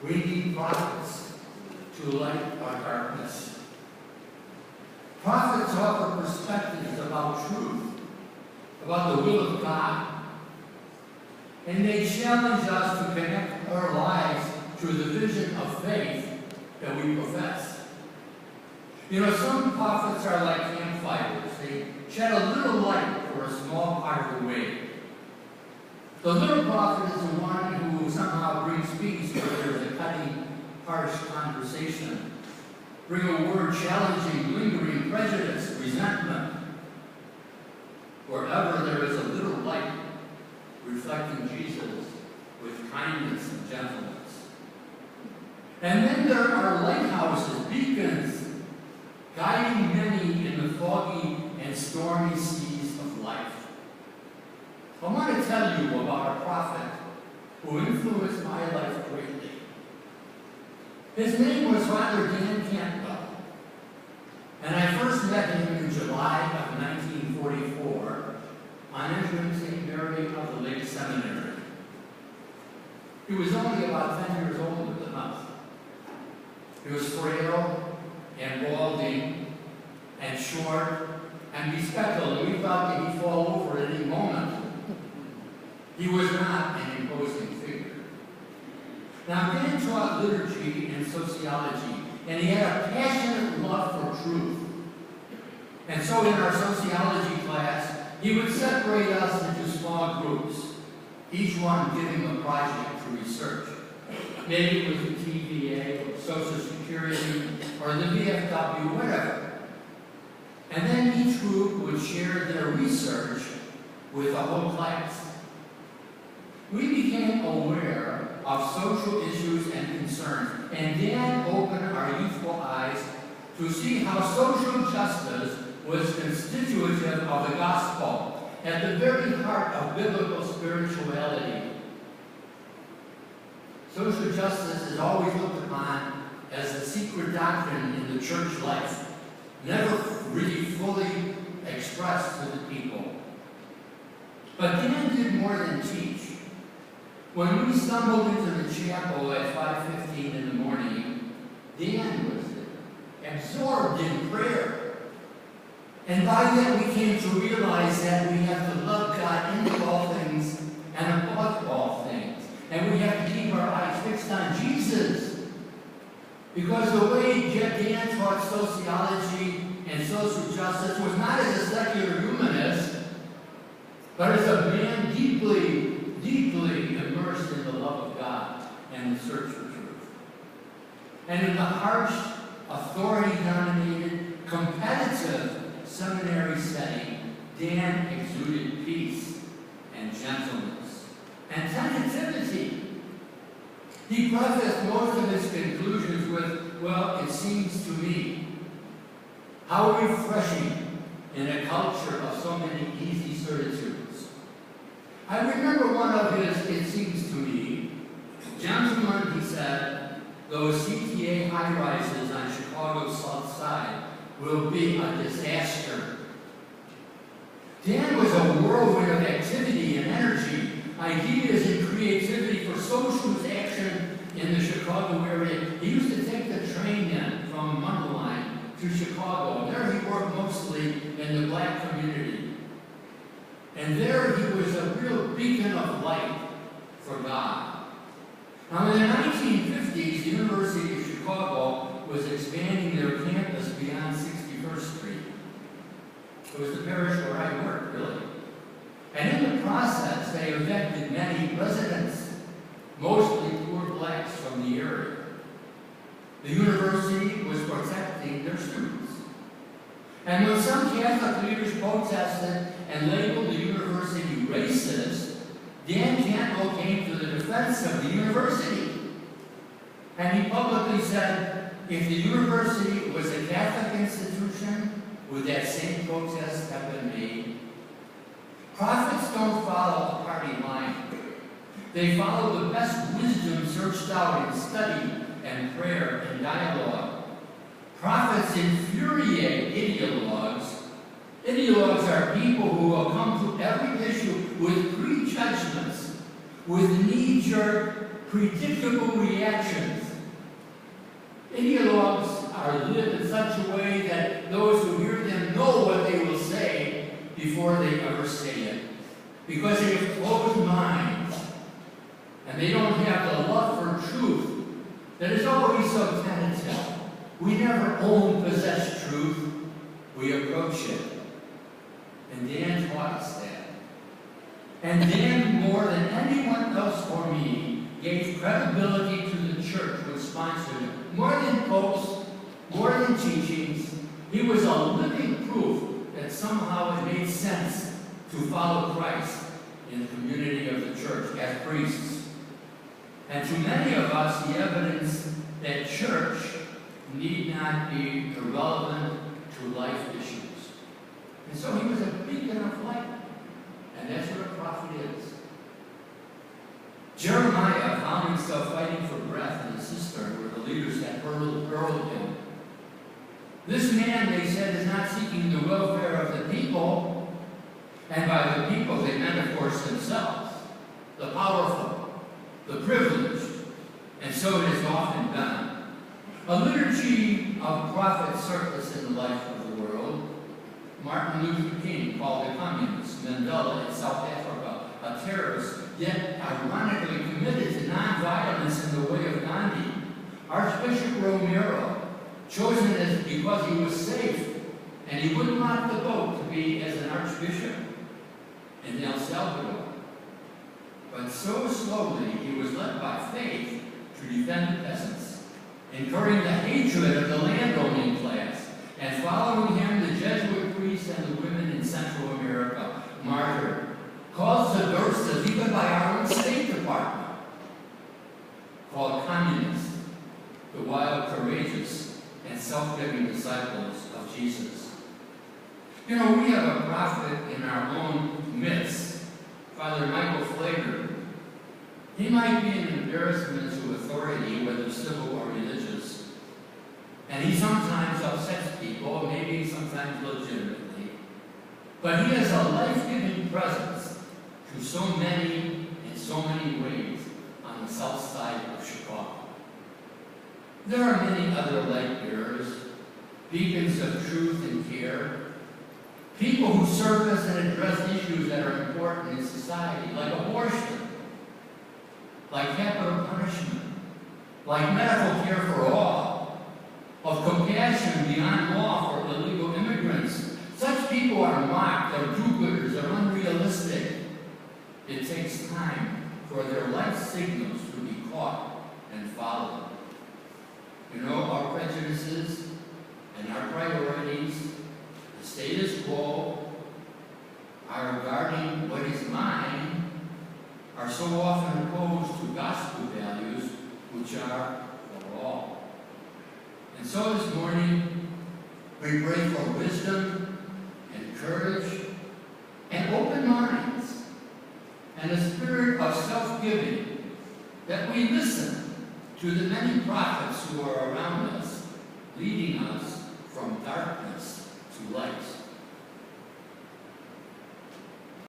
We need prophets to light our darkness. Prophets offer perspectives about truth, about the will of God. And they challenge us to connect our lives to the vision of faith that we profess. You know, some prophets are like campfires. They shed a little light for a small part of the way. The little prophet is the one who somehow brings peace where there is a cutting, harsh conversation. Bring a word challenging, lingering prejudice, resentment. Wherever there is a little light, reflecting Jesus with kindness and gentleness. And then there are lighthouses, beacons, guiding many in the foggy and stormy seas of life. I want to tell you about a prophet who influenced my life greatly. His name was Father Dan Cantwell, and I first met him in July of 1944 on entering St. Mary of the Lake Seminary. He was only about 10 years older than us. He was frail and balding and short and bespectacled, and we thought that he'd fall over at any moment. He was not an imposing figure. Now, Dan taught liturgy and sociology, and he had a passionate love for truth. And so in our sociology class, he would separate us into small groups, each one giving a project to research. Maybe it was the TVA, or Social Security, or the VFW, whatever. And then each group would share their research with the whole class. We became aware of social issues and concerns, and Dan opened our youthful eyes to see how social justice was constitutive of the gospel, at the very heart of biblical spirituality. Social justice is always looked upon as a secret doctrine in the church life, never really fully expressed to the people. But Dan did more than teach. When we stumbled into the chapel at 5:15 in the morning, Dan was there, absorbed in prayer. And by then we came to realize that we have to love God into all things and above all things. And we have to keep our eyes fixed on Jesus. Because the way Dan taught sociology and social justice was not as a secular humanist, but as a man deeply, deeply immersed in the love of God and the search for truth. And in the harsh, authority-dominated, competitive seminary setting, Dan exuded peace and gentleness and tentativity. He prefaced most of his conclusions with, well, it seems to me. How refreshing in a culture of so many easy certitudes. I remember one of his, it seems to me, gentlemen, he said, those CTA high-rises on Chicago's South Side will be a disaster. Dan was a whirlwind of activity and energy, ideas and creativity for socialist action in the Chicago area. He used to take the train in from Mundelein to Chicago. There he worked mostly in the black community. And there he was a real beacon of light for God. Now in the 1950s, the University of Chicago was expanding their campus beyond 61st Street. It was the parish where I worked, really. And in the process, they evicted many residents, mostly poor blacks from the area. The university was protecting their students. And when some Catholic leaders protested and labeled the university racist, Dan Cantwell came to the defense of the university. And he publicly said, if the university was a Catholic institution, would that same protest have been made? Prophets don't follow a party line. They follow the best wisdom searched out in study and prayer and dialogue. Prophets infuriate ideologues. Ideologues are people who will come to every issue with prejudgments, with knee-jerk, predictable reactions. Ideologues are lived in such a way that those who hear them know what they will say before they ever say it, because they have closed minds, and they don't have the love for truth that is always so tentative. We never own, possess truth. We approach it. And Dan taught us that. And Dan, more than anyone else for me, gave credibility to the church which sponsored him. More than popes, more than teachings, he was a living proof that somehow it made sense to follow Christ in the community of the church as priests. And to many of us, the evidence that church need not be irrelevant to life issues. And so he was a beacon of light. And that's what a prophet is. Jeremiah found himself fighting for breath in the cistern where the leaders had hurled him. This man, they said, is not seeking the welfare of the people. And by the people, they meant, of course, themselves, the powerful, the privileged. And so it is often done. A liturgy of prophets surface in the life of the world. Martin Luther King called a communist, Mandela in South Africa a terrorist, yet ironically committed to nonviolence in the way of Gandhi. Archbishop Romero, chosen because he was safe, and he wouldn't rock the boat to be as an archbishop in El Salvador. But so slowly he was led by faith to defend the peasants, incurring the hatred of the landowning class, and following him the Jesuit priests and the women in Central America, martyred, caused subversives even by our own State Department, called communists, the wild, courageous, and self-giving disciples of Jesus. You know, we have a prophet in our own midst, Father Michael Flager. He might be an embarrassment to authority, whether civil or religious, and he sometimes upsets people, maybe sometimes legitimately, but he has a life-giving presence to so many, in so many ways, on the south side of Chicago. There are many other light bearers, beacons of truth and care, people who service and address issues that are important in society, like abortion, like capital punishment, like medical care for all, of compassion beyond law for illegal immigrants. Such people are mocked, are do-gooders, are unrealistic. It takes time for their life signals to be caught and followed. You know, our prejudices and our priorities, the status quo, our regarding what is mine, are so often opposed to gospel values, which are for all. And so this morning, we pray for wisdom and courage and open minds and a spirit of self-giving, that we listen to the many prophets who are around us, leading us from darkness to light.